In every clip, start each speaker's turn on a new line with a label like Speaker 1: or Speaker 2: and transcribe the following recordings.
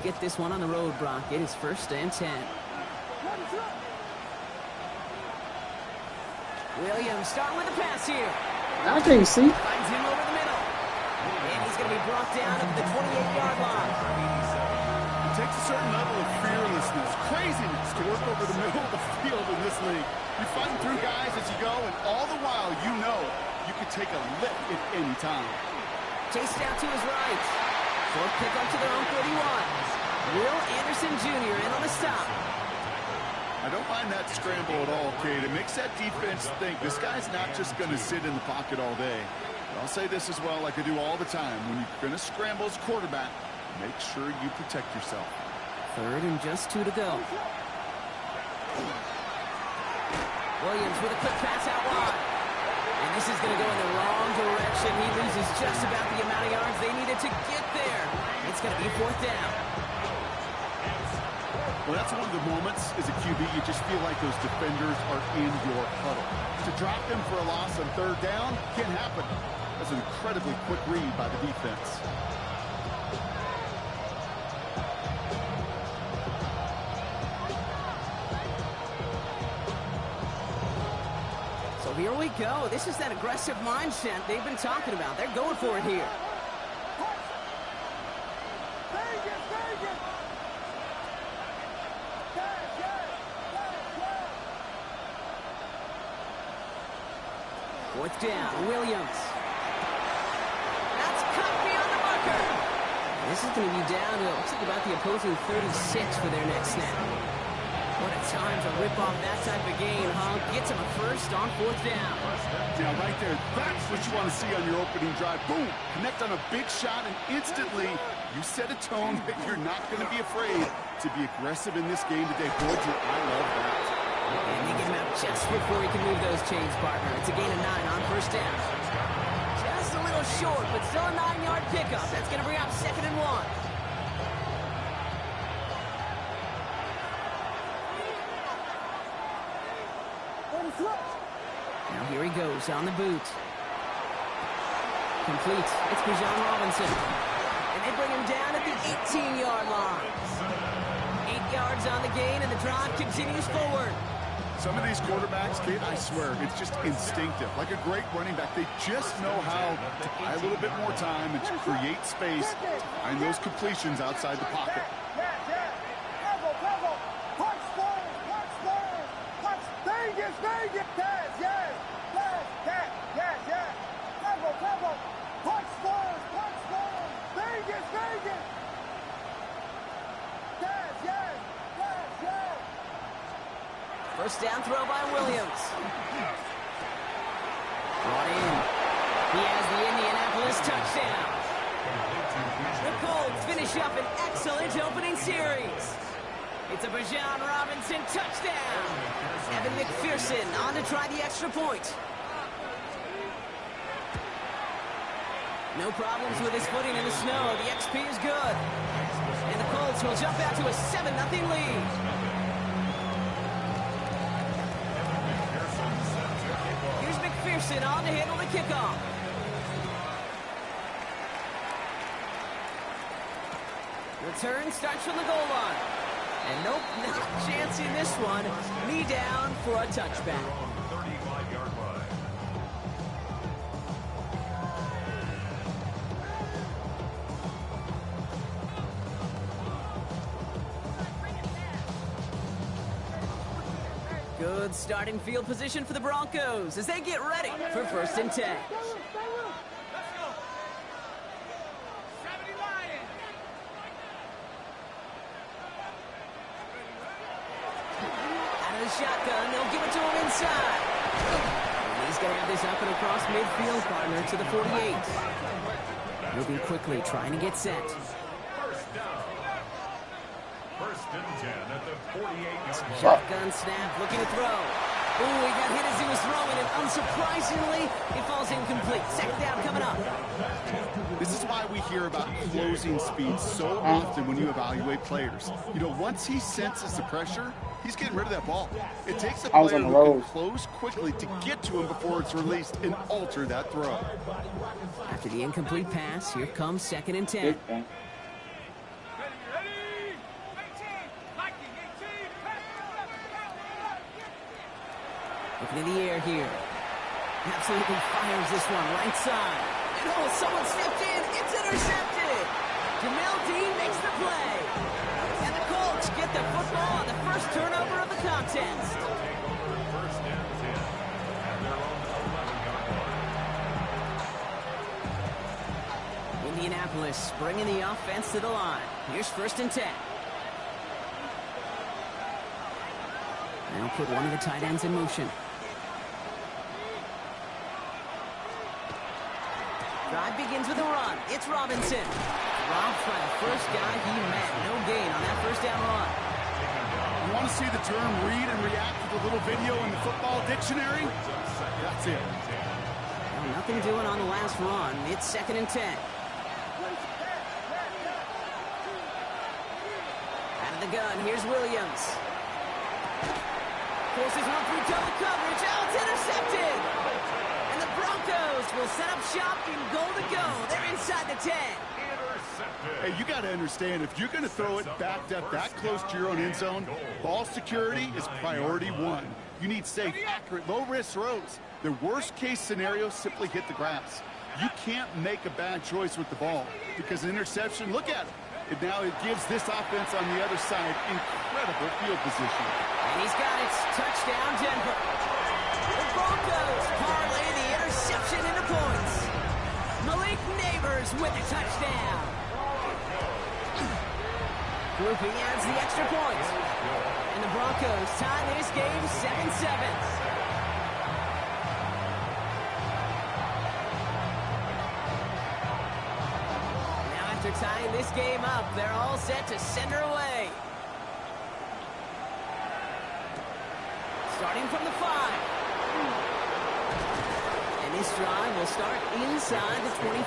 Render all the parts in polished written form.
Speaker 1: get this one on the road, Brock. It is 1st and 10. Williams starting with the pass here.
Speaker 2: I can't see.
Speaker 1: Finds him over the middle. And he's going to be brought down at the 28-yard line.
Speaker 3: It takes a certain level of fearlessness, craziness to work over the middle of the field in this league. You're fighting through guys as you go, and all the while you know you can take a lick at any time.
Speaker 1: Chased out to his right. Fourth pick up to their own 31. Will Anderson Jr. in on the stop.
Speaker 3: I don't mind that scramble at all, Kate. It makes that defense think this guy's not just going to sit in the pocket all day. But I'll say this as well, like I do all the time. When you're going to scramble as quarterback, make sure you protect yourself.
Speaker 1: 3rd and just 2 to go. Williams with a quick pass out wide. And this is going to go in the wrong direction. He loses just about the amount of yards they needed to get there. It's going to be 4th down.
Speaker 3: Well, that's one of the moments as a QB, you just feel like those defenders are in your huddle. To drop them for a loss on 3rd down can't happen. That's an incredibly quick read by the defense.
Speaker 1: So here we go. This is that aggressive mindset they've been talking about. They're going for it here. Fourth down, Williams. That's cut beyond the marker. This is going to be down to, it looks like about the opposing 36 for their next snap. What a time to rip off that type of gain, huh? Gets him a 1st on 4th down.
Speaker 3: Yeah, right there. That's what you want to see on your opening drive. Boom! Connect on a big shot, and instantly you set a tone that you're not going to be afraid to be aggressive in this game today. Boy, I love that.
Speaker 1: And they get him out just before he can move those chains, partner. It's a gain of 9 on 1st down. Just a little short, but still a 9-yard pickup. That's going to bring up 2nd and 1. Now here he goes on the boot. Complete. It's Bijan Robinson. And they bring him down at the 18-yard line. 8 yards on the gain, and the drive continues forward.
Speaker 3: Some of these quarterbacks, Kate, I swear, it's just instinctive. Like a great running back, they just know how to buy a little bit more time and to create space to find those completions outside the pocket.
Speaker 1: First down throw by Williams. Brought in. He has the Indianapolis touchdown. The Colts finish up an excellent opening series. It's a Bijan Robinson touchdown. Evan McPherson on to try the extra point. No problems with his footing in the snow. The XP is good. And the Colts will jump out to a 7-0 lead. McPherson on to handle the kickoff. Return starts from the goal line. And nope, not chancing this one. Knee down for a touchback.
Speaker 4: 35-yard line.
Speaker 1: Good starting field position for the Broncos as they get ready for 1st and 10. Out of the shotgun, they'll give it to him inside. And he's going to have this up and across midfield, partner, to the 48. Moving quickly, trying to get set.
Speaker 4: First down. 1st and 10 at the 48-yard line.
Speaker 1: Shotgun snap, looking to throw. Ooh, he got hit as he was throwing, and unsurprisingly, it falls incomplete. 2nd down coming up.
Speaker 3: This is why we hear about closing speed so often when you evaluate players. You know, once he senses the pressure, he's getting rid of that ball. It takes a player who can close quickly to get to him before it's released and alter that throw.
Speaker 1: After the incomplete pass, here comes 2nd and 10. Looking in the air here. Absolutely fires this one right side. And oh, someone stepped in. It's intercepted. Jamel Dean makes the play. And the Colts get the football on the first turnover of the contest.
Speaker 4: First and 10 at their own 11-yard line.
Speaker 1: Indianapolis bringing the offense to the line. Here's first and 10. They'll put one of the tight ends in motion. Drive begins with a run. It's Robinson. Robbed by the first guy he met. No gain on that first down run.
Speaker 3: You want to see the term read and react with a little video in the football dictionary? That's it.
Speaker 1: Well, nothing doing on the last run. It's second and 10. Out of the gun, here's Williams. Forces one through double coverage. Oh, it's intercepted. And the Broncos will set up shop in goal to go. They're inside the 10.
Speaker 3: Hey, you got to understand, if you're going to throw it backed up that close to your own end zone, ball security is priority one. You need safe, accurate, low-risk throws. The worst-case scenario, simply hit the grass. You can't make a bad choice with the ball because an interception, look at it. And now it gives this offense on the other side incredible field position.
Speaker 1: And he's got it. Touchdown, Denver. The Broncos parlay the interception into points. Malik Neighbors with a touchdown. Grouping adds the extra point. And the Broncos tie this game 7-7. After tying this game up, they're all set to send her away. Starting from the 5. And this drive will start inside the 25.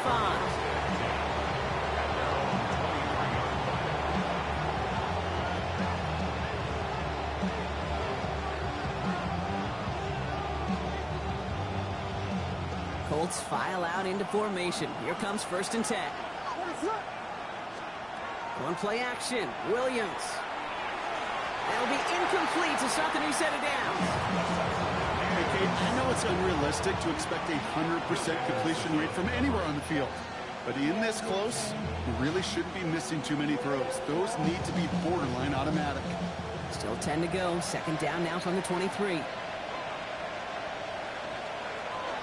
Speaker 1: Colts file out into formation. Here comes first and 10. One play action. Williams. That'll be incomplete to start the new set of downs.
Speaker 3: Hey, Kate, I know it's unrealistic to expect a 100% completion rate from anywhere on the field. But in this close, you really shouldn't be missing too many throws. Those need to be borderline automatic.
Speaker 1: Still 10 to go. Second down now from the 23.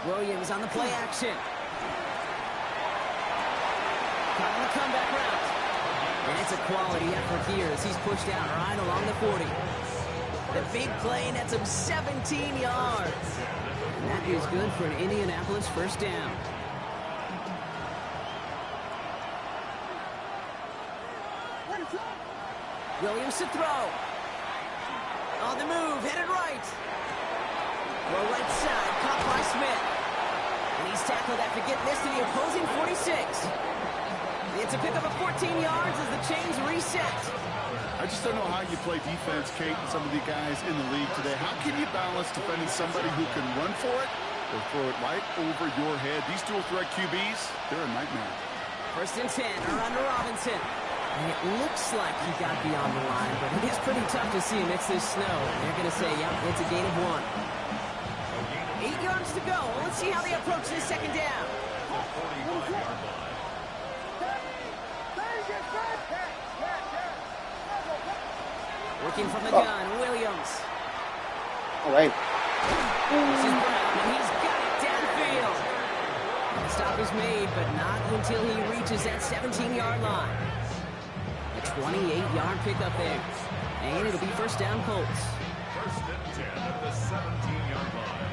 Speaker 1: Williams on the play action. Caught on the comeback route. And it's a quality effort here as he's pushed out right along the 40. The big play nets him 17 yards. And that is good for an Indianapolis first down. Williams to throw. On the move, headed right. Well, right side, caught by Smith. And he's tackled after getting this to the opposing 46. It's a pickup of 14 yards as the chains reset.
Speaker 3: I just don't know how you play defense, Kate, and some of the guys in the league today. How can you balance defending somebody who can run for it or throw it right over your head? These dual threat QBs, they're a nightmare.
Speaker 1: First and 10, around to Robinson. And it looks like he got beyond the line, but it is pretty tough to see amidst this snow. They're going to say, yep, it's a gain of 1. 8 yards to go. Let's see how they approach this second down. Working from the gun, Williams.
Speaker 2: All right.
Speaker 1: This is Brown, and he's got it downfield. The stop is made, but not until he reaches that 17-yard line. A 28-yard pickup there. And it'll be first down Colts.
Speaker 4: First and 10 at the 17-yard line.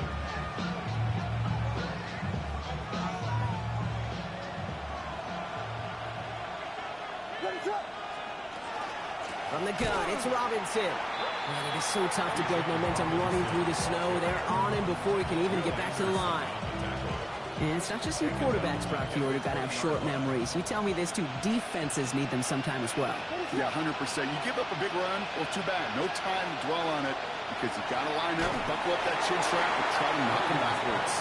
Speaker 1: From the gun, it's Robinson. Man, it is so tough to build momentum running through the snow. They're on him before he can even get back to the line. And it's not just your quarterbacks, Brock Huard, who've got to have short memories. You tell me this too, defenses need them sometime as well.
Speaker 3: Yeah, 100%. You give up a big run, well, too bad. No time to dwell on it because you've got to line up, buckle up that chin strap, and try to knock him backwards.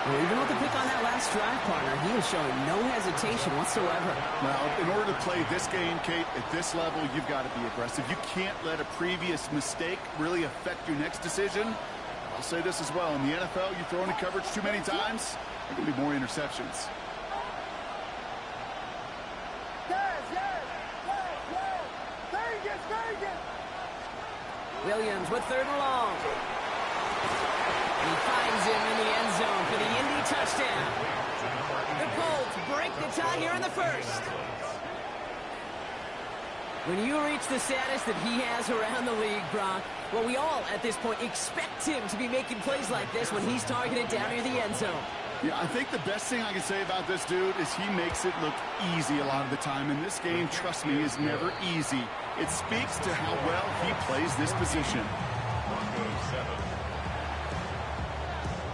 Speaker 1: Well, even with the pick on that last drive, partner, he was showing no hesitation whatsoever.
Speaker 3: Now, in order to play this game, Kate, at this level, you've got to be aggressive. You can't let a previous mistake really affect your next decision. I'll say this as well. In the NFL, you throw into coverage too many times, there can be more interceptions.
Speaker 1: Williams with 3rd and long. And he finds him in the end zone for the Indy touchdown. The Colts break the tie here in the first. When you reach the status that he has around the league, Brock, well, we all, at this point, expect him to be making plays like this when he's targeted down near the end zone.
Speaker 3: Yeah, I think the best thing I can say about this dude is he makes it look easy a lot of the time. And this game, trust me, is never easy. It speaks to how well he plays this position.
Speaker 4: Broncos 7.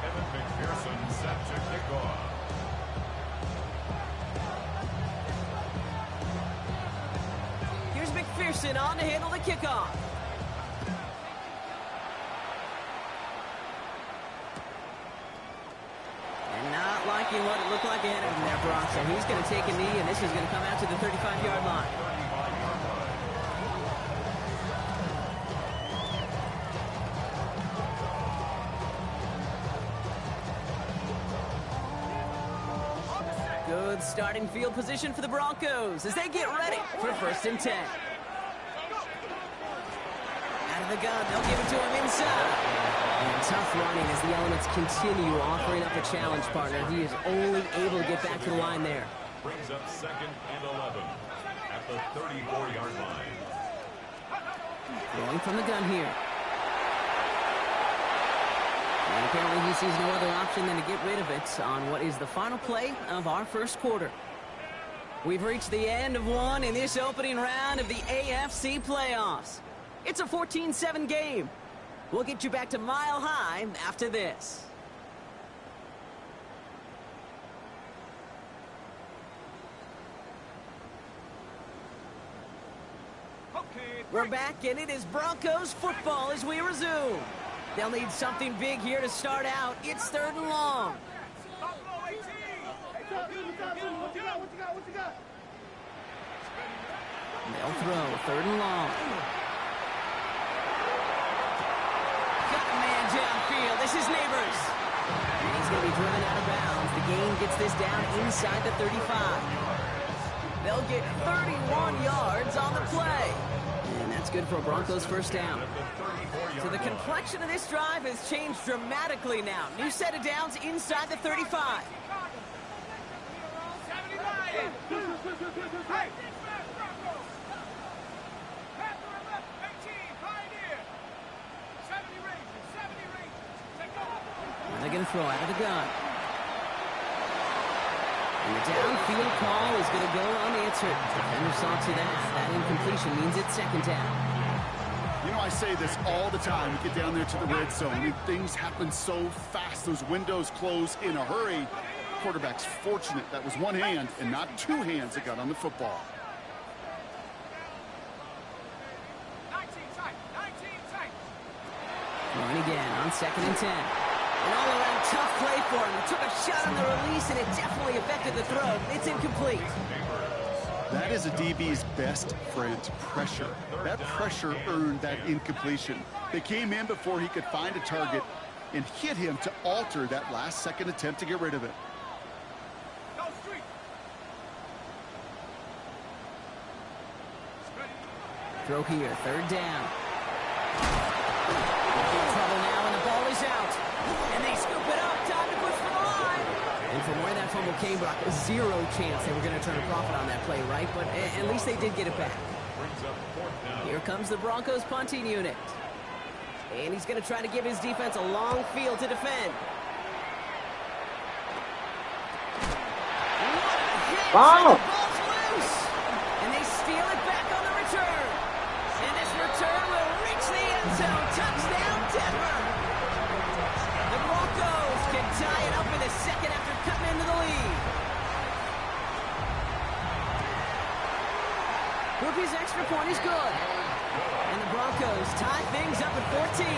Speaker 4: Evan McPherson set to kick off.
Speaker 1: Here's McPherson on to handle the kickoff. And not liking what it looked like ahead of him there, Brock. So he's going to take a knee, and this is going to come out to the 35-yard line. Good starting field position for the Broncos as they get ready for 1st and 10. Out of the gun, they'll give it to him inside. And tough running as the elements continue offering up a challenge, partner. He is only able to get back to the line there.
Speaker 4: Brings up 2nd and 11 at the 34-yard line.
Speaker 1: Going from the gun here. And apparently he sees no other option than to get rid of it on what is the final play of our first quarter. We've reached the end of one in this opening round of the AFC playoffs. It's a 14-7 game. We'll get you back to Mile High after this. We're back, and it is Broncos football as we resume. They'll need something big here to start out. It's 3rd and long. They'll throw 3rd and long. Got a man downfield. This is Neighbors. And he's going to be driven out of bounds. The gain gets this down inside the 35. They'll get 31 yards on the play. And that's good for a Broncos 1st down. So the complexion of this drive has changed dramatically now. New set of downs inside the 35. They're going to throw out of the gun. And the downfield call is going to go unanswered. Defender saw to that. That incompletion means it's 2nd down.
Speaker 3: You know, I say this all the time. You get down there to the red zone. I mean, things happen so fast. Those windows close in a hurry. Quarterback's fortunate that was one hand and not two hands that got on the football.
Speaker 5: 19 tight.
Speaker 1: Going again on 2nd and 10. An all-around tough play for him. He took a shot on the release, and it definitely affected the throw. It's incomplete.
Speaker 3: That is a DB's best friend, pressure. That pressure earned that incompletion. They came in before he could find a target and hit him to alter that last-second attempt to get rid of it.
Speaker 1: Throw here, 3rd down. Trouble now, and the ball is out. And they scoop it up. Time to push for the line. And from where that fumble came, Brock, zero chance they were going to turn a profit on that play, right? But at least they did get it back. Here comes the Broncos punting unit. And he's going to try to give his defense a long field to defend. What a hit!
Speaker 2: Wow!
Speaker 1: The ball's loose! And they steal it back on the return. And this return will reach the end zone. Touchdown, Denver! The Broncos can tie it up in the second after cutting into the lead. Whoopi's extra point is good. And the Broncos tie things up at 14.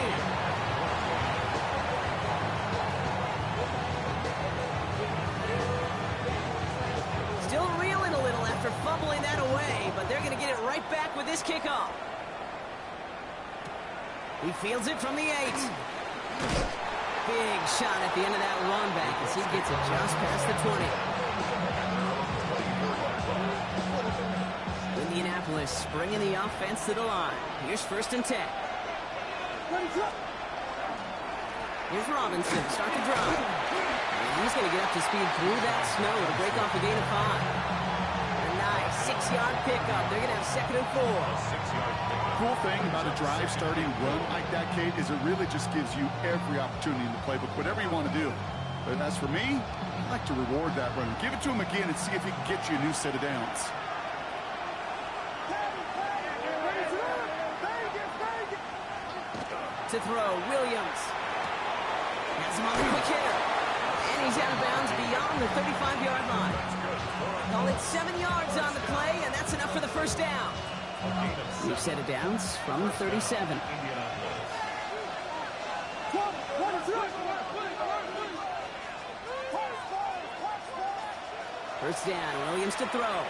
Speaker 1: Still reeling a little after fumbling that away, but they're going to get it right back with this kickoff. He fields it from the 8. Big shot at the end of that run back as he gets it just past the 20. Indianapolis bringing the offense to the line. Here's 1st and 10. Here's Robinson, start the drive. And he's going to get up to speed through that snow to break off a gain of 5. A nice 6-yard pickup. They're going to have 2nd and 4.
Speaker 3: Cool thing about a drive starting run like that, Kate, is it really just gives you every opportunity in the playbook, whatever you want to do. But as for me, I like to reward that run. Give it to him again and see if he can get you a new set of downs.
Speaker 1: To throw, Williams. Has him on the quick hitter. And he's out of bounds beyond the 35-yard line. Call it 7 yards on the play, and that's enough for the 1st down. New set of downs from 37. First down, Williams to throw.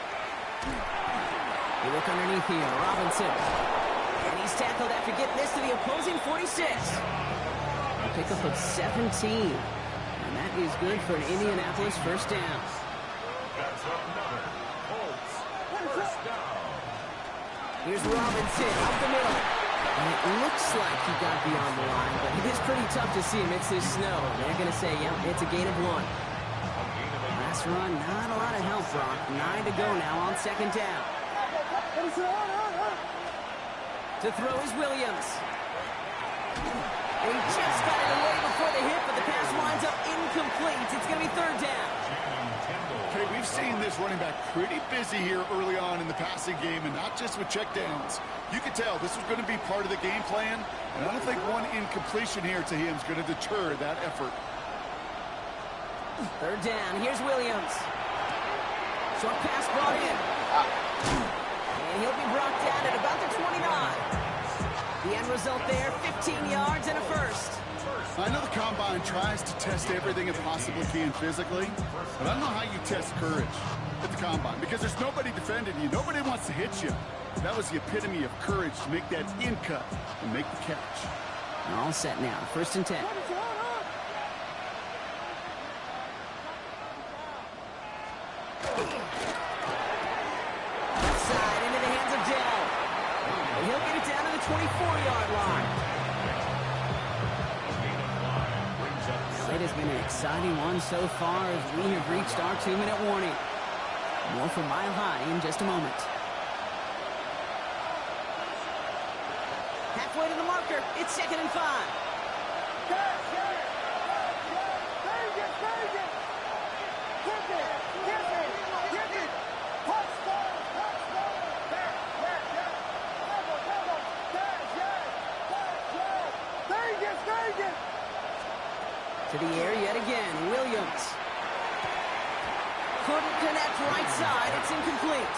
Speaker 1: You look underneath here, Robinson. And he's tackled after getting this to the opposing 46. A pickup of 17. And that is good for an Indianapolis 1st down.
Speaker 4: That's another Colts 1st down.
Speaker 1: Here's Robinson up the middle. And it looks like he got beyond the line, but it is pretty tough to see amidst this snow. They're going to say, yep, it's a gain of 1. Last run, not a lot of help, Brock. 9 to go now on 2nd down. To throw is Williams. And he just got it away before the hit, but the pass winds up incomplete. It's going to be 3rd down.
Speaker 3: Okay, we've seen this running back pretty busy here early on in the passing game, and not just with checkdowns. You could tell this was going to be part of the game plan, and I don't think one incompletion here to him is going to deter that effort.
Speaker 1: 3rd down. Here's Williams. Short pass brought in. And he'll be brought down at about the 29. The end result there, 15 yards and a 1st.
Speaker 3: I know the Combine tries to test everything it possibly can physically, but I don't know how you test courage at the Combine because there's nobody defending you. Nobody wants to hit you. That was the epitome of courage to make that in cut and make the catch.
Speaker 1: All set now, 1st and 10. Outside into the hands of Dell. And he'll get it down to the 24-yard line. It has been an exciting one so far as we have reached our 2-minute warning. More from Mile High in just a moment. Halfway to the marker. It's 2nd and 5. To the air yet again, Williams. Couldn't connect right side, it's incomplete.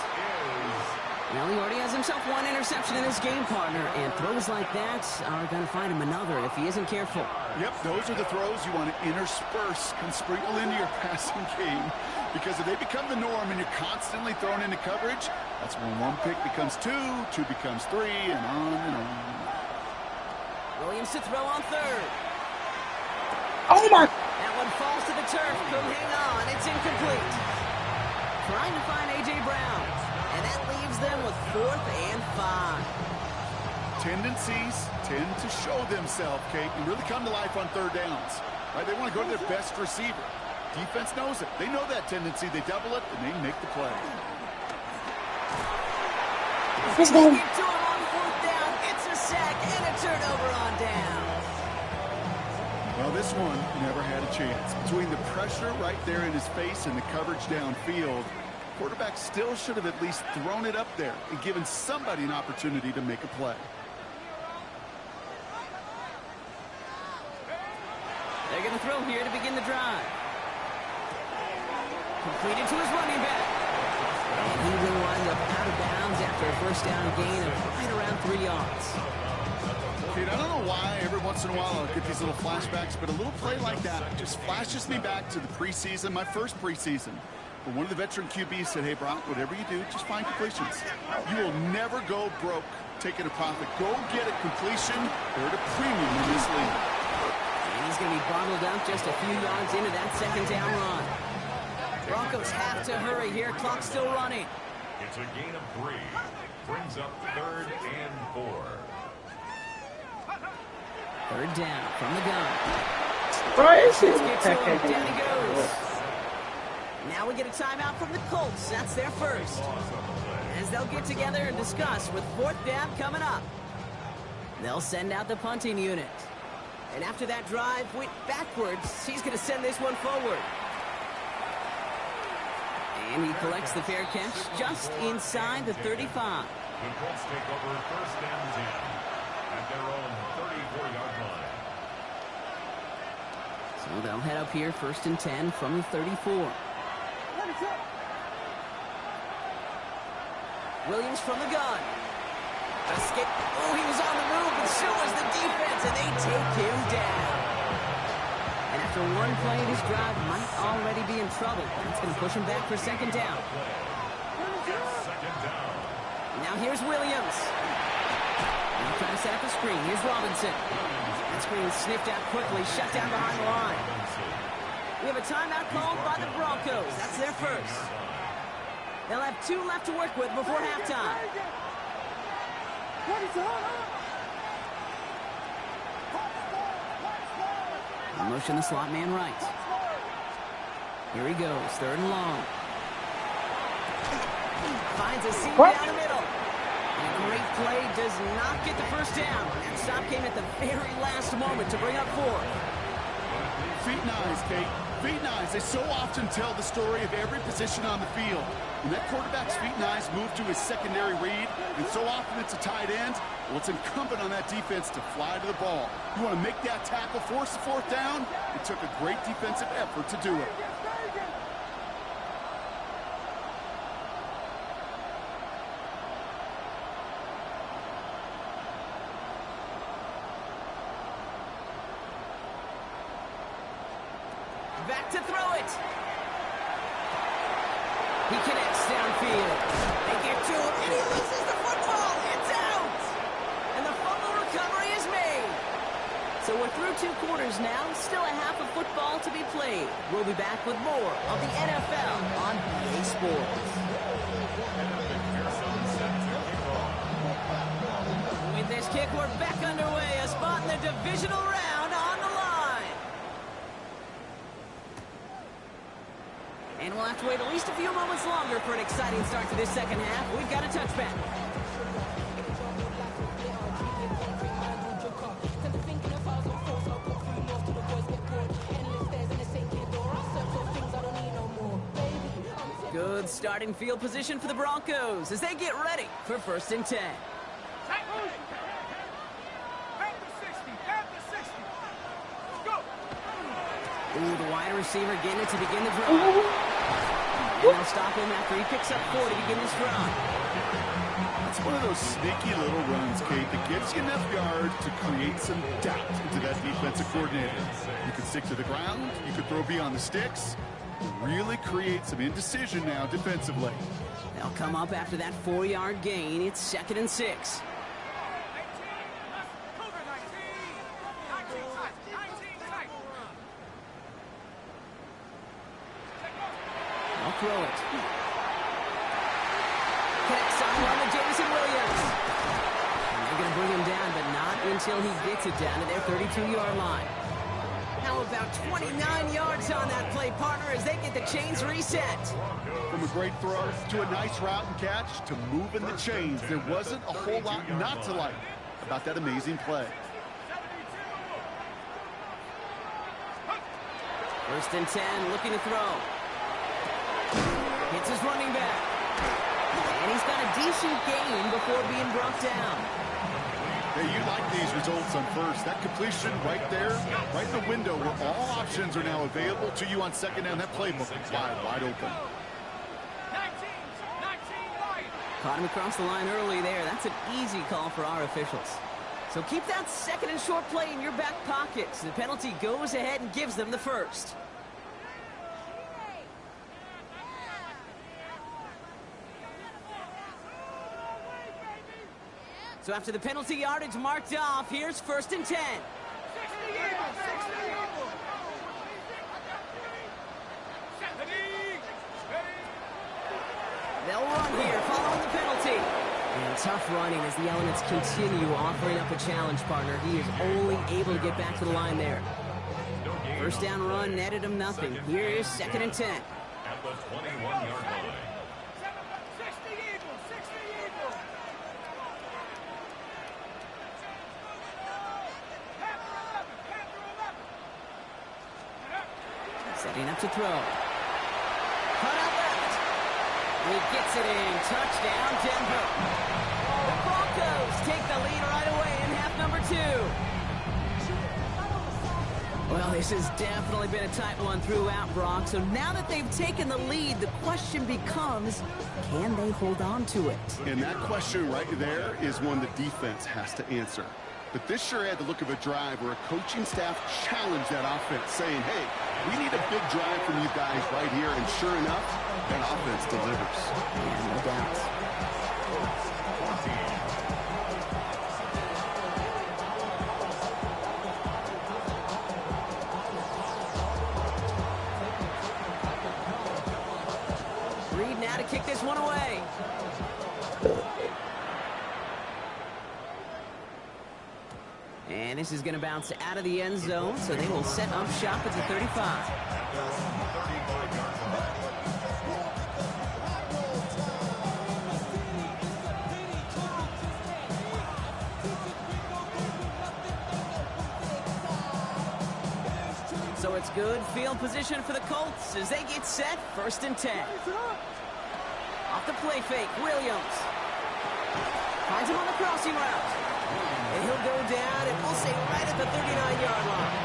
Speaker 1: Well, he already has himself 1 interception in this game, partner, and throws like that are going to find him another if he isn't careful.
Speaker 3: Yep, those are the throws you want to intersperse and sprinkle into your passing game, because if they become the norm and you're constantly thrown into coverage, that's when 1 pick becomes 2, 2 becomes 3, and on and on. Williams
Speaker 1: to throw on 3rd.
Speaker 2: Oh my!
Speaker 1: That one falls to the turf. Couldn't hang on. It's incomplete. Trying to find A.J. Brown. And that leaves them with 4th and 5.
Speaker 3: Tendencies tend to show themselves, Kate, and really come to life on 3rd downs. Right? They want to go to their best receiver. Defense knows it. They know that tendency. They double it, and they make the play.
Speaker 2: Let's go.
Speaker 1: Get to him on 4th down. It's a sack and a turnover on down.
Speaker 3: Well, this one never had a chance. Between the pressure right there in his face and the coverage downfield, quarterback still should have at least thrown it up there and given somebody an opportunity to make a play.
Speaker 1: They're going to throw here to begin the drive. Completed to his running back. And he will wind up out of bounds after a 1st down gain of right around 3 yards.
Speaker 3: Kate, I don't know why every once in a while I'll get these little flashbacks, but a little play like that just flashes me back to the preseason, my first preseason. But one of the veteran QBs said, hey, Brock, whatever you do, just find completions. You will never go broke taking a profit. Go get a completion. They're at a premium in this league.
Speaker 1: He's going to be bottled up just a few yards into that second down run. Broncos have to hurry here. Clock's still running.
Speaker 4: It's a gain of 3. Brings up 3rd and 4.
Speaker 1: 3rd down from the gun.
Speaker 2: Let's
Speaker 1: Let's get to him. Down he goes. Now we get a timeout from the Colts. That's their first. As they'll get together and discuss with 4th down coming up. They'll send out the punting unit. And after that drive went backwards, he's going to send this one forward. And he collects the fair catch just inside the 35.
Speaker 4: The Colts take over 1st and 10 at their own 34-yard line.
Speaker 1: So they'll head up here 1st and 10 from the 34. Williams from the gun. Escape. Oh, he was on the move, but so was the defense, and they take him down. And after one play, this drive might already be in trouble. That's going to push him back for 2nd down.
Speaker 4: 2nd down.
Speaker 1: Now here's Williams. Now trying to set up a screen. Here's Robinson. That screen sniffed out quickly, shut down behind the line. We have a timeout called by the Broncos. That's their first. They'll have 2 left to work with before halftime. Motion the slot man right. Here he goes, 3rd and long. Finds a seam down the middle. And a great play does not get the 1st down. And stop came at the very last moment to bring up 4.
Speaker 3: Feet and eyes, Kate. Feet and eyes. They so often tell the story of every position on the field. When that quarterback's feet and eyes move to his secondary read, and so often it's a tight end, well, it's incumbent on that defense to fly to the ball. You want to make that tackle, force the 4th down? It took a great defensive effort to do it.
Speaker 1: Back to throw it. He connects downfield. They get to him, and he loses the football. It's out. And the fumble recovery is made. So we're through 2 quarters now. Still a half of football to be played. We'll be back with more of the NFL on EA Sports. With this kick, we're back underway. A spot in the divisional round on the line. And we'll have to wait at least a few moments longer for an exciting start to this second half. We've got a touchback. Good starting field position for the Broncos as they get ready for 1st and 10. Ooh, the wide receiver getting it to begin the drive. And they'll stop him after he picks up 4 to begin his drive.
Speaker 3: It's one of those sneaky little runs, Kate, that gets you enough yards to create some doubt into that defensive coordinator. You can stick to the ground, you could throw beyond the sticks, really create some indecision now defensively.
Speaker 1: They'll come up after that 4-yard gain. It's 2nd and 6. They'll throw it. Connects on one to Jameson Williams. And they're going to bring him down, but not until he gets it down to their 32-yard line. How about 29 yards on that play, partner, as they get the chains reset.
Speaker 3: From a great throw to a nice route and catch to moving the chains, there wasn't a whole lot not to like about that amazing play.
Speaker 1: 1st and 10, looking to throw. Hits his running back. And he's got a decent gain before being brought down.
Speaker 3: Hey, you like these results on 1st. That completion right there, right in the window where all options are now available to you on 2nd down. That playbook is wide open.
Speaker 1: Caught him across the line early there. That's an easy call for our officials. So keep that 2nd and short play in your back pocket. So the penalty goes ahead and gives them the 1st. So after the penalty yardage marked off, here's 1st and 10. They'll run here, following the penalty. And tough running as the elements continue offering up a challenge partner. He is only able to get back to the line there. First down run netted him nothing. Here is 2nd and 10.
Speaker 4: At the 21-yard line.
Speaker 1: Setting up to throw. Cut out left. He gets it in. Touchdown, Denver. The Broncos take the lead right away in half number 2. Well, this has definitely been a tight one throughout, Brock. So now that they've taken the lead, the question becomes, can they hold on to it?
Speaker 3: And that question right there is one the defense has to answer. But this sure had the look of a drive where a coaching staff challenged that offense, saying, hey, we need a big drive from you guys right here. And sure enough, that offense delivers.
Speaker 1: Yeah, no doubt. Reed now to kick this one away. And this is going to bounce out of the end zone, so they will set up shop at the 35. So it's good field position for the Colts as they get set, 1st and 10. Off the play fake, Williams. Finds him on the crossing route. And he'll go down, and we'll say right at the 39-yard line.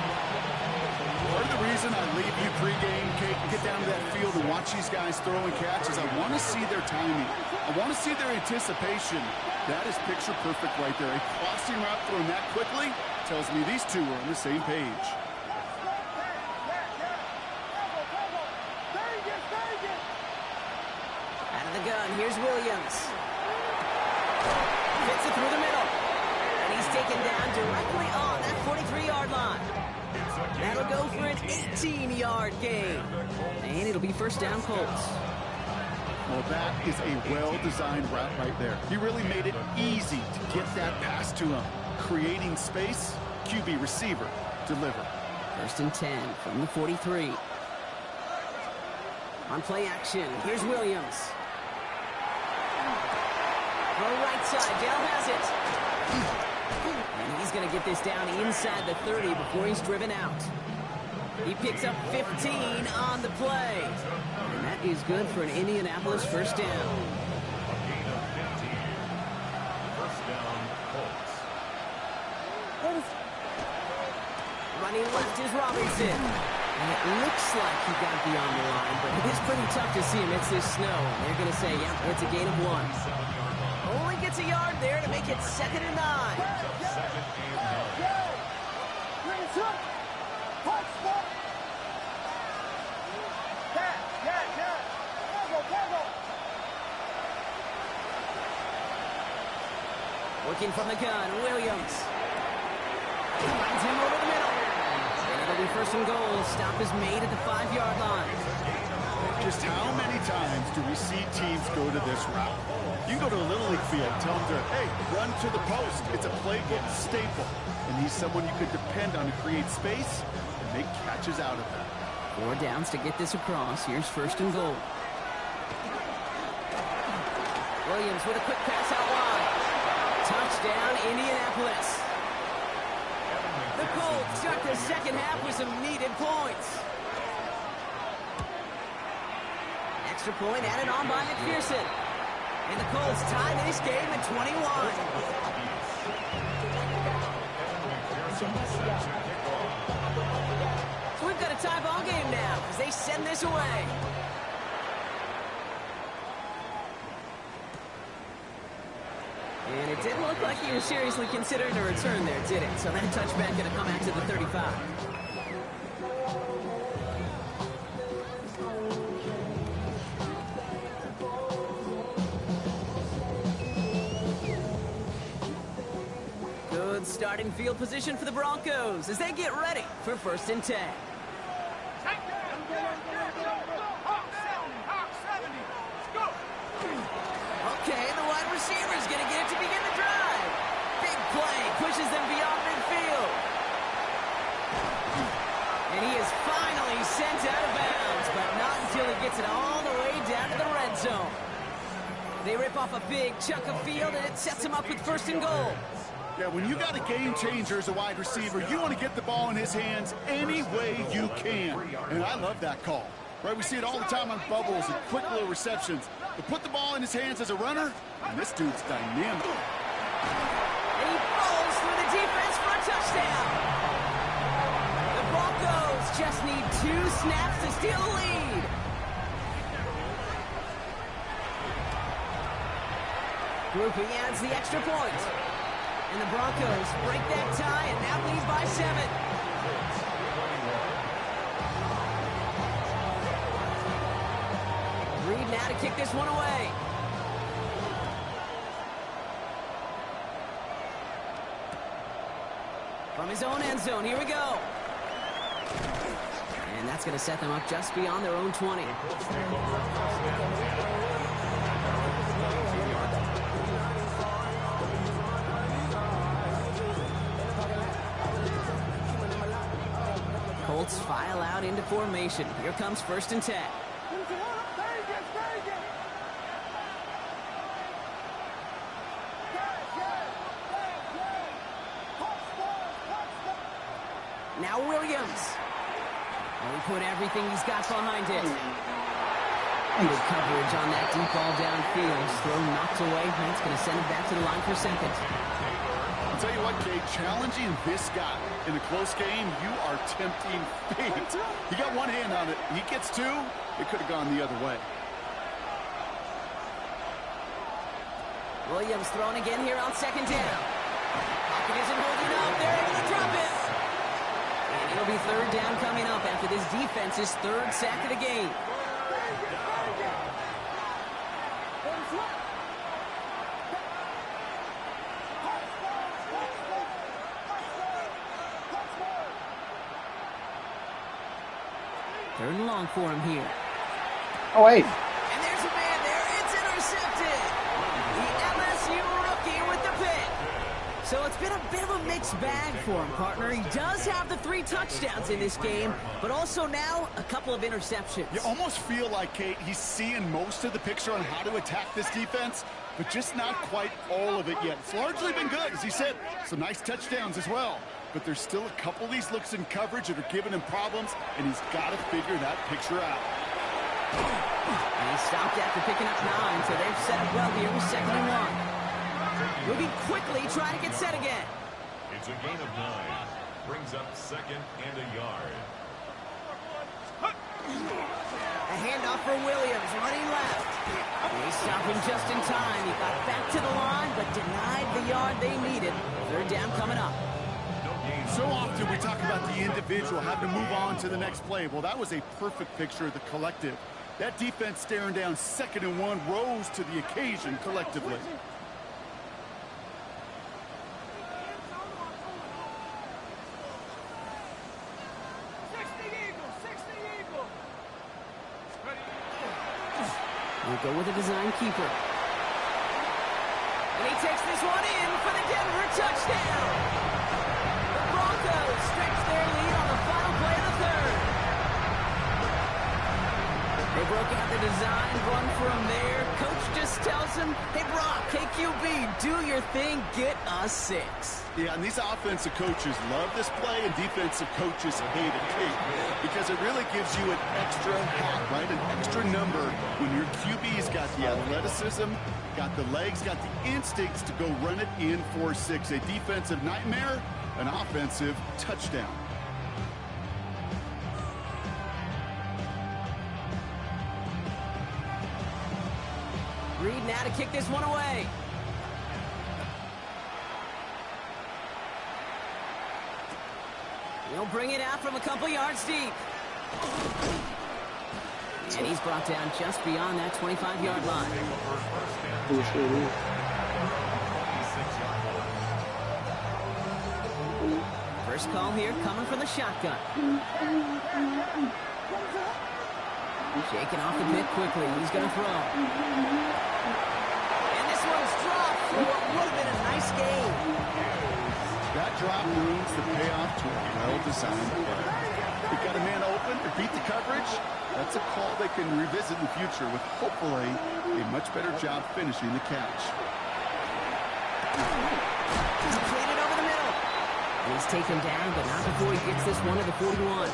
Speaker 3: Part of the reason I leave you pregame, Kate, and get down to that field and watch these guys throw and catch is I want to see their timing. I want to see their anticipation. That is picture perfect right there. A crossing route thrown that quickly tells me these two are on the same page.
Speaker 1: Out of the gun, here's Williams. Fits it through the middle. And he's taken down directly on that 43-yard line. That'll go for an 18-yard gain. And it'll be 1st down Colts.
Speaker 3: Well, that is a well-designed route right there. He really made it easy to get that pass to him. Creating space, QB receiver, deliver.
Speaker 1: 1st and 10 from the 43. On play action, here's Williams. The right side, Dell has it. And he's going to get this down inside the 30 before he's driven out. He picks up 15 on the play. And that is good for an Indianapolis 1st down.
Speaker 4: A gain of 15. 1st down, Colts.
Speaker 1: Running left is Robinson. And it looks like he got beyond the line, but it is pretty tough to see him. It's this snow. They're going to say, yeah, it's a gain of 1. Only gets a yard there to make it 2nd and 9. Working from the gun, Williams. Finds him over the middle. And it'll be 1st and goal. Stop is made at the 5-yard line.
Speaker 3: Just how many times do we see teams go to this route? You go to a Little League field, tell them to, hey, run to the post. It's a playbook staple. And he's someone you could depend on to create space and make catches out of that.
Speaker 1: 4 downs to get this across. Here's 1st and goal. Williams with a quick pass out wide. Touchdown, Indianapolis. The Colts start the 2nd half with some needed points. Extra point added on by McPherson. And the Colts tie this game at 21. So we've got a tie ball game now as they send this away. And it didn't look like he was seriously considering a return there, did it? So that touchback going to come out to the 35. starting field position for the Broncos as they get ready for 1st and 10. Okay, the wide receiver is going to get it to begin the drive. Big play, pushes them beyond midfield. And he is finally sent out of bounds, but not until he gets it all the way down to the red zone. They rip off a big chunk of field, and it sets him up with 1st and goal.
Speaker 3: Yeah, when you got a game changer as a wide receiver, you want to get the ball in his hands any way you can. And I love that call. Right, we see it all the time on bubbles and quick little receptions. To put the ball in his hands as a runner, and this dude's dynamic.
Speaker 1: And he falls through the defense for a touchdown. The Broncos just need 2 snaps to steal the lead. Grouping adds the extra point. And the Broncos break that tie and now lead by 7. Reed now to kick this one away. From his own end zone, here we go. And that's going to set them up just beyond their own 20. Colts file out into formation. Here comes 1st and 10. Now Williams. Well, he put everything he's got behind it. Good coverage on that deep ball downfield. Throw knocked away. That's going to send it back to the line for 2nd.
Speaker 3: I'll tell you what, Kate, challenging this guy in a close game, you are tempting fate. He got one hand on it. He gets 2. It could have gone the other way.
Speaker 1: Williams thrown again here on 2nd down. Pocket isn't holding up. They're able to drop it. And it'll be 3rd down coming up after this defense's 3rd sack of the game. Third and long for him here.
Speaker 2: Oh, wait.
Speaker 1: And there's a man there. It's intercepted. The MSU rookie with the pick. So it's been a bit of a mixed bag for him, partner. He does have the 3 touchdowns in this game, but also now a couple of interceptions.
Speaker 3: You almost feel like, Kate, he's seeing most of the picture on how to attack this defense, but just not quite all of it yet. It's largely been good, as he said. Some nice touchdowns as well. But there's still a couple of these looks in coverage that are giving him problems, and he's got to figure that picture out.
Speaker 1: And he stopped after picking up 9, so they've set up well here with 2nd and 1. Moving quickly, trying to get set again.
Speaker 4: It's a gain of 9. Brings up 2nd and a yard.
Speaker 1: A handoff for Williams, running left. They stop him just in time. He got back to the line, but denied the yard they needed. 3rd down coming up.
Speaker 3: So often we talk about the individual having to move on to the next play. Well, that was a perfect picture of the collective. That defense staring down 2nd and 1 rose to the occasion collectively.
Speaker 1: We'll go with a design keeper. And he takes this one in for the Denver touchdown. The Broncos stretch their lead on the final play of the 3rd. They broke out the design run from there. Coach just tells him, hey, Brock, KQB, do your thing, get us 6.
Speaker 3: Yeah, and these offensive coaches love this play, and defensive coaches hate it, because it really gives you an extra hat, right? An extra number when your QB's got the athleticism, got the legs, got the instincts to go run it in for 6. A defensive nightmare, an offensive touchdown.
Speaker 1: Reed now to kick this one away. He'll bring it out from a couple yards deep. And he's brought down just beyond that 25-yard line. First call here coming from the shotgun. Shaking off the pit quickly. He's going to throw. And this one's dropped for what would have been a nice game.
Speaker 3: That drop ruins the payoff to a well-designed play. You got a man open or beat the coverage. That's a call they can revisit in the future with hopefully a much better job finishing the catch.
Speaker 1: He's played it over the middle. And he's taken down, but not before he gets this one to the 41.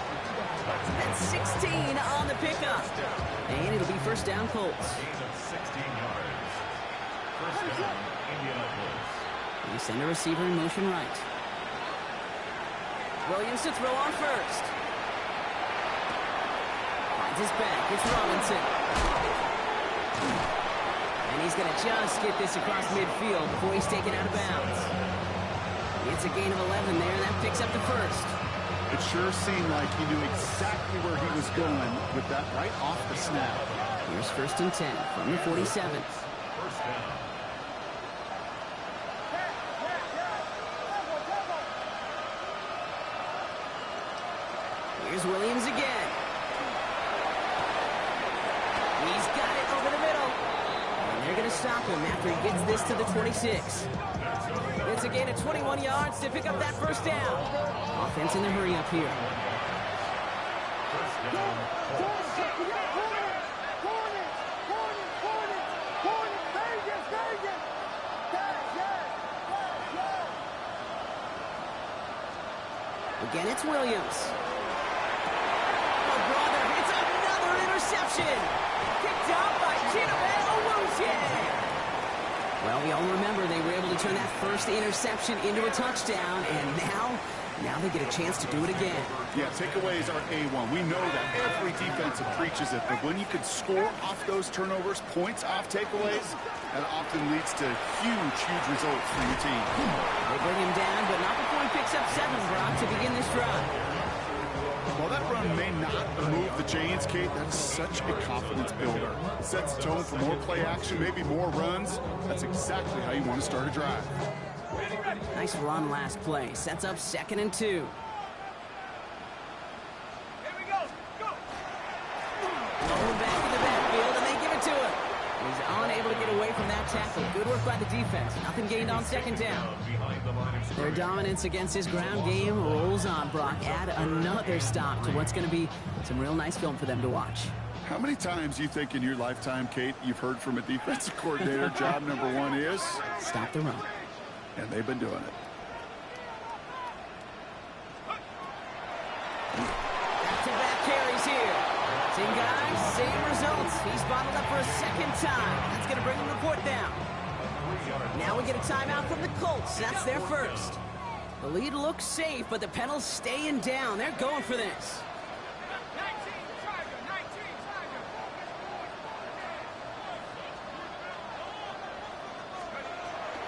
Speaker 1: That's 16 on the pickup. And it'll be first down Colts.
Speaker 4: Gain of 16 yards. First down, Indianapolis.
Speaker 1: They send a receiver in motion right. Williams to throw on first. Finds his back. It's Robinson. And he's going to just get this across midfield before he's taken out of bounds. It's a gain of 11 there, and that picks up the first.
Speaker 3: It sure seemed like he knew exactly where he was going with that right off the snap.
Speaker 1: Here's first and 10 from the 47th.
Speaker 4: First down.
Speaker 1: Here's Williams again. He's got it over the middle. And they're going to stop him after he gets this to the 26. It's a gain of 21 yards to pick up that first down. Offense in the hurry up here.
Speaker 4: First down, Colts.
Speaker 1: Again, it's Williams. Oh, brother, it's another interception. Picked up by Chidobe Awuzie. Well, we all remember they were able to turn that first interception into a touchdown, and now they get a chance to do it again.
Speaker 3: Yeah, takeaways are A1. We know that every defensive preaches it, but when you can score off those turnovers, points off takeaways, that often leads to huge results for your team.
Speaker 1: They bring him down, but not before he picks up 7, Brock, to begin this drive.
Speaker 3: While that run may not move the chains, Kate, that's such a confidence builder. Sets the tone for more play action, maybe more runs. That's exactly how you want to start a drive.
Speaker 1: Nice run last play. Sets up 2nd and 2.
Speaker 5: Here we go. Go.
Speaker 1: Rolling back in the backfield, and they give it to him. He's unable to get away from that tackle. Good work by the defense. Nothing gained on 2nd down.
Speaker 4: Behind the line of scrimmage.
Speaker 1: Their dominance against his ground game rolls on, Brock. Add another stop to what's going to be some real nice film for them to watch.
Speaker 3: How many times do you think in your lifetime, Kate, you've heard from a defensive coordinator, job number 1 is?
Speaker 1: Stop the run.
Speaker 3: And they've been doing it.
Speaker 1: Back-to-back carries here. Same guys, same results. He's bottled up for a 2nd time. That's going to bring him to 4th down. Now we get a timeout from the Colts. That's their first. The lead looks safe, but the Penals staying down. They're going for this.
Speaker 5: 19 Tiger, 19 Tiger.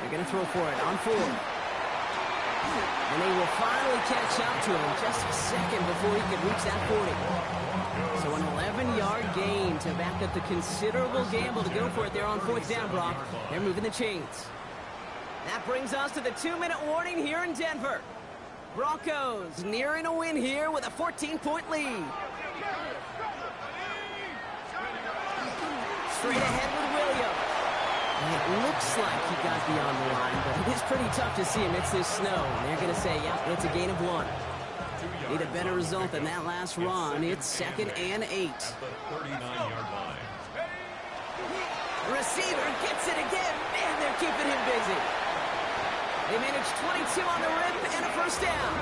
Speaker 1: They're going to throw for it on 4th. And they will finally catch up to him just a second before he could reach that 40. So an 11-yard gain to back up the considerable gamble to go for it there on 4th down, Brock. They're moving the chains. That brings us to the 2-minute warning here in Denver. Broncos nearing a win here with a 14-point lead. Straight ahead with Williams. And it looks like he got beyond the line, but it is pretty tough to see amidst this snow. And they're going to say, yeah, it's a gain of 1. Need a better result than that last run. It's 2nd and 8.
Speaker 4: At the 39-yard line.
Speaker 1: Receiver gets it again. Man, they're keeping him busy. They managed 22 on the rim and a first down.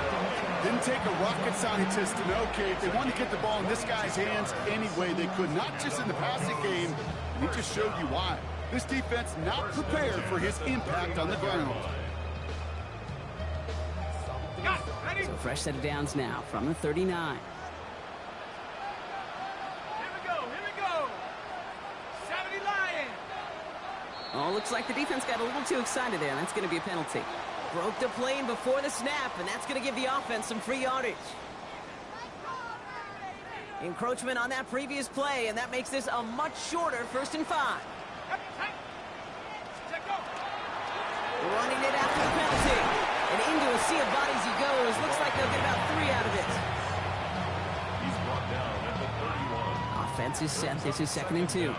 Speaker 3: Didn't take a rocket scientist to know, Kate. They wanted to get the ball in this guy's hands any way they could, not just in the passing game. And he just showed you why. This defense not prepared for his impact on the ground.
Speaker 1: So fresh set of downs now from the 39.
Speaker 5: Here we go. 70 Lions.
Speaker 1: Oh, looks like the defense got a little too excited there, and that's going to be a penalty. Broke the plane before the snap, and that's going to give the offense some free yardage. Encroachment on that previous play, and that makes this a much shorter 1st and 5.
Speaker 5: Check go.
Speaker 1: Running it after the penalty. And into a sea of bodies he goes. Looks like they'll get about 3 out of it.
Speaker 4: He's brought down at the 31.
Speaker 1: Offense is set. This is 2nd and 2.